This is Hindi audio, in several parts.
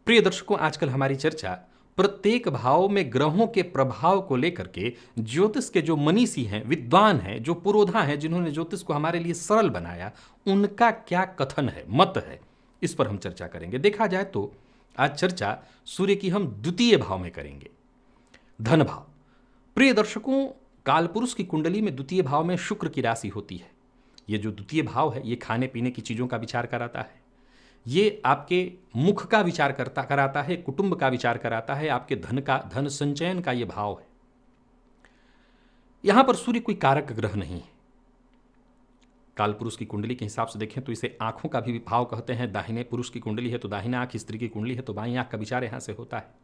प्रिय दर्शकों, आजकल हमारी चर्चा प्रत्येक भाव में ग्रहों के प्रभाव को लेकर के ज्योतिष के जो मनीषी हैं, विद्वान हैं, जो पुरोधा हैं, जिन्होंने ज्योतिष को हमारे लिए सरल बनाया, उनका क्या कथन है, मत है, इस पर हम चर्चा करेंगे। देखा जाए तो आज चर्चा सूर्य की हम द्वितीय भाव में करेंगे, धन भाव। प्रिय दर्शकों, कालपुरुष की कुंडली में द्वितीय भाव में शुक्र की राशि होती है। ये जो द्वितीय भाव है, ये खाने पीने की चीज़ों का विचार कराता है, ये आपके मुख का विचार कराता है, कुटुंब का विचार कराता है, आपके धन संचयन का ये भाव है। यहां पर सूर्य कोई कारक ग्रह नहीं है। कालपुरुष की कुंडली के हिसाब से देखें तो इसे आंखों का भी भाव कहते हैं। दाहिने पुरुष की कुंडली है तो दाहिना आंख, स्त्री की कुंडली है तो बाईं आंख का विचार यहां से होता है।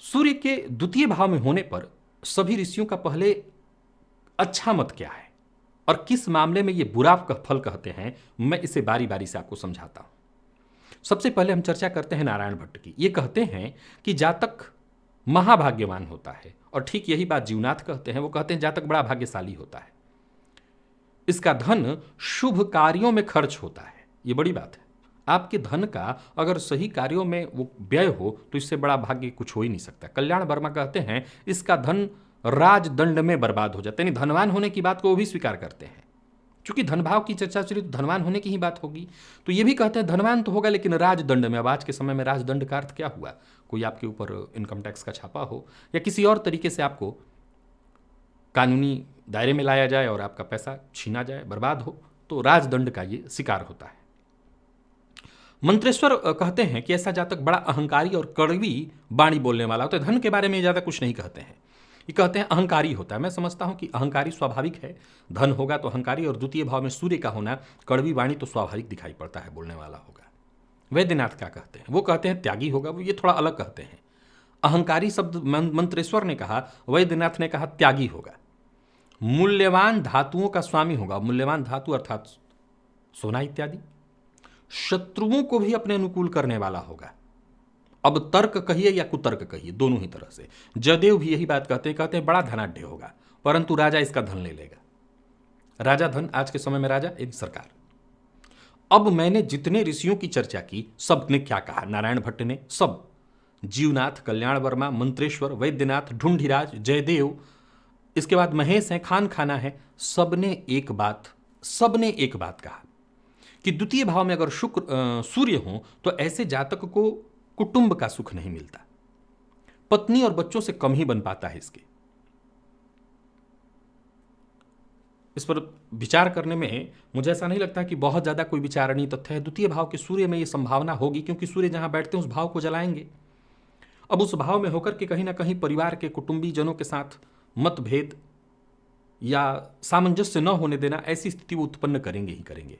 सूर्य के द्वितीय भाव में होने पर सभी ऋषियों का पहले अच्छा मत क्या है और किस मामले में यह बुरा फल कहते हैं, मैं इसे बारी बारी से आपको समझाता हूं। सबसे पहले हम चर्चा करते हैं नारायण भट्ट की। ये कहते हैं कि जातक महाभाग्यवान होता है, और ठीक यही बात जीवनाथ कहते हैं। वो कहते हैं जातक बड़ा भाग्यशाली होता है, इसका धन शुभ कार्यों में खर्च होता है। ये बड़ी बात है। आपके धन का अगर सही कार्यों में वो व्यय हो तो इससे बड़ा भाग्य कुछ हो ही नहीं सकता। कल्याण वर्मा कहते हैं इसका धन राजदंड में बर्बाद हो जाता है। यानी धनवान होने की बात को वो भी स्वीकार करते हैं। चूंकि धनभाव की चर्चा चली तो धनवान होने की ही बात होगी, तो ये भी कहते हैं धनवान तो होगा लेकिन राजदंड में। अब आज के समय में राजदंड का अर्थ क्या हुआ? कोई आपके ऊपर इनकम टैक्स का छापा हो या किसी और तरीके से आपको कानूनी दायरे में लाया जाए और आपका पैसा छीना जाए, बर्बाद हो, तो राजदंड का ये शिकार होता है। मंत्रेश्वर कहते हैं कि ऐसा जातक बड़ा अहंकारी और कड़वी वाणी बोलने वाला होता है। धन के बारे में ज़्यादा कुछ नहीं कहते हैं, ये कहते हैं अहंकारी होता है। मैं समझता हूं कि अहंकारी स्वाभाविक है, धन होगा तो अहंकारी, और द्वितीय भाव में सूर्य का होना, कड़वी वाणी तो स्वाभाविक दिखाई पड़ता है, बोलने वाला होगा। वैद्यनाथ क्या कहते हैं? वो कहते हैं त्यागी होगा। वो ये थोड़ा अलग कहते हैं। अहंकारी शब्द मंत्रेश्वर ने कहा, वैद्यनाथ ने कहा त्यागी होगा। मूल्यवान धातुओं का स्वामी होगा। मूल्यवान धातु अर्थात सोना इत्यादि। शत्रुओं को भी अपने अनुकूल करने वाला होगा। अब तर्क कहिए या कुतर्क कहिए, दोनों ही तरह से। जयदेव भी यही बात कहते हैं बड़ा धनाढ्य होगा, परंतु राजा इसका धन ले लेगा। राजा धन, आज के समय में राजा इन सरकार। अब मैंने जितने ऋषियों की चर्चा की, सब ने क्या कहा? नारायण भट्ट ने, सब, जीवनाथ, कल्याण वर्मा, मंत्रेश्वर, वैद्यनाथ, ढूंढीराज, जयदेव, इसके बाद महेश है, खान खाना है, सबने एक बात कहा कि द्वितीय भाव में अगर सूर्य हो तो ऐसे जातक को कुटुंब का सुख नहीं मिलता, पत्नी और बच्चों से कम ही बन पाता है। इस पर विचार करने में मुझे ऐसा नहीं लगता कि बहुत ज्यादा कोई विचारणीय तथ्य है। द्वितीय भाव के सूर्य में यह संभावना होगी क्योंकि सूर्य जहां बैठते हैं उस भाव को जलाएंगे। अब उस भाव में होकर के कहीं ना कहीं परिवार के कुटुंबी जनों के साथ मतभेद या सामंजस्य न होने देना, ऐसी स्थिति वो उत्पन्न करेंगे ही करेंगे।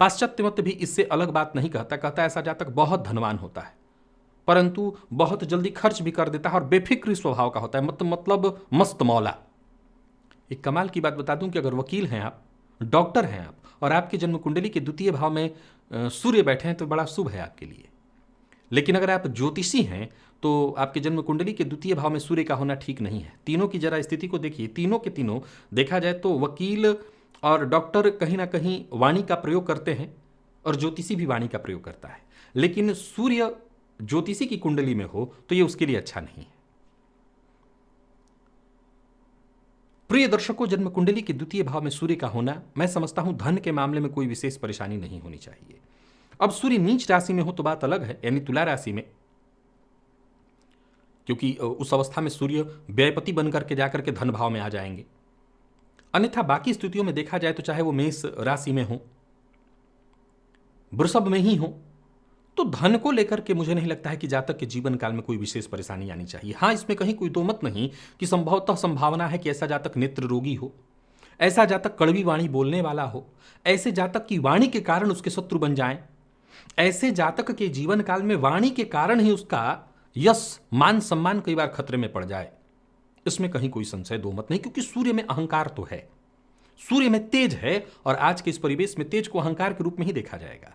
पाश्चात्य मत भी इससे अलग बात नहीं कहता ऐसा जातक बहुत धनवान होता है परंतु बहुत जल्दी खर्च भी कर देता है और बेफिक्र स्वभाव का होता है, मतलब मस्त मौला। एक कमाल की बात बता दूं कि अगर वकील हैं आप, डॉक्टर हैं आप, और आपकी जन्म कुंडली के द्वितीय भाव में सूर्य बैठे हैं तो बड़ा शुभ है आपके लिए। लेकिन अगर आप ज्योतिषी हैं तो आपके जन्म कुंडली के द्वितीय भाव में सूर्य का होना ठीक नहीं है। तीनों की जरा स्थिति को देखिए। तीनों के तीनों देखा जाए तो वकील और डॉक्टर कहीं ना कहीं वाणी का प्रयोग करते हैं और ज्योतिषी भी वाणी का प्रयोग करता है, लेकिन सूर्य ज्योतिषी की कुंडली में हो तो यह उसके लिए अच्छा नहीं है। प्रिय दर्शकों, जन्म कुंडली के द्वितीय भाव में सूर्य का होना, मैं समझता हूं धन के मामले में कोई विशेष परेशानी नहीं होनी चाहिए। अब सूर्य नीच राशि में हो तो बात अलग है, यानी तुला राशि में, क्योंकि उस अवस्था में सूर्य व्ययपति बनकर के जाकर के धन भाव में आ जाएंगे। अन्यथा बाकी स्थितियों में देखा जाए तो चाहे वो मेष राशि में हो, वृषभ में ही हो, तो धन को लेकर के मुझे नहीं लगता है कि जातक के जीवन काल में कोई विशेष परेशानी आनी चाहिए। हाँ, इसमें कहीं कोई दो मत नहीं कि संभवतः संभावना है कि ऐसा जातक नेत्र रोगी हो, ऐसा जातक कड़वी वाणी बोलने वाला हो, ऐसे जातक की वाणी के कारण उसके शत्रु बन जाएं, ऐसे जातक के जीवन काल में वाणी के कारण ही उसका यश, मान, सम्मान कई बार खतरे में पड़ जाए। इसमें कहीं कोई संशय दो मत नहीं, क्योंकि सूर्य में अहंकार तो है, सूर्य में तेज है, और आज के इस परिवेश में तेज को अहंकार के रूप में ही देखा जाएगा।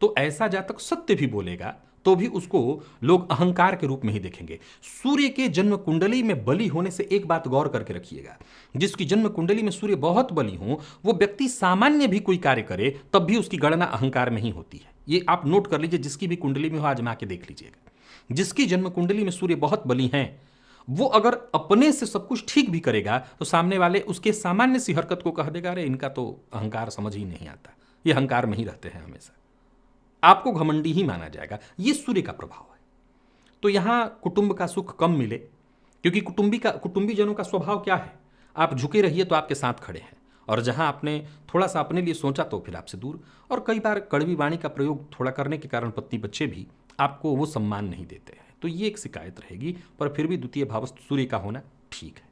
तो ऐसा जातक सत्य भी बोलेगा तो भी उसको लोग अहंकार के रूप में ही देखेंगे। सूर्य के जन्म कुंडली में बली होने से एक बात गौर करके रखिएगा, जिसकी जन्म कुंडली में सूर्य बहुत बली हो, वो व्यक्ति सामान्य भी कोई कार्य करे तब भी उसकी गणना अहंकार में ही होती है। ये आप नोट कर लीजिए, जिसकी भी कुंडली में हो आजमा के देख लीजिएगा। जिसकी जन्म कुंडली में सूर्य बहुत बली हैं, वो अगर अपने से सब कुछ ठीक भी करेगा तो सामने वाले उसके सामान्य सी हरकत को कह देगा, अरे इनका तो अहंकार समझ ही नहीं आता, ये अहंकार में ही रहते हैं हमेशा, आपको घमंडी ही माना जाएगा। ये सूर्य का प्रभाव है। तो यहां कुटुंब का सुख कम मिले, क्योंकि कुटुंबीजनों का स्वभाव क्या है, आप झुके रहिए तो आपके साथ खड़े हैं, और जहां आपने थोड़ा सा अपने लिए सोचा तो फिर आपसे दूर। और कई बार कड़वी वाणी का प्रयोग थोड़ा करने के कारण पत्नी बच्चे भी आपको वो सम्मान नहीं देते हैं। तो ये एक शिकायत रहेगी, पर फिर भी द्वितीय भावस्थ सूर्य का होना ठीक है।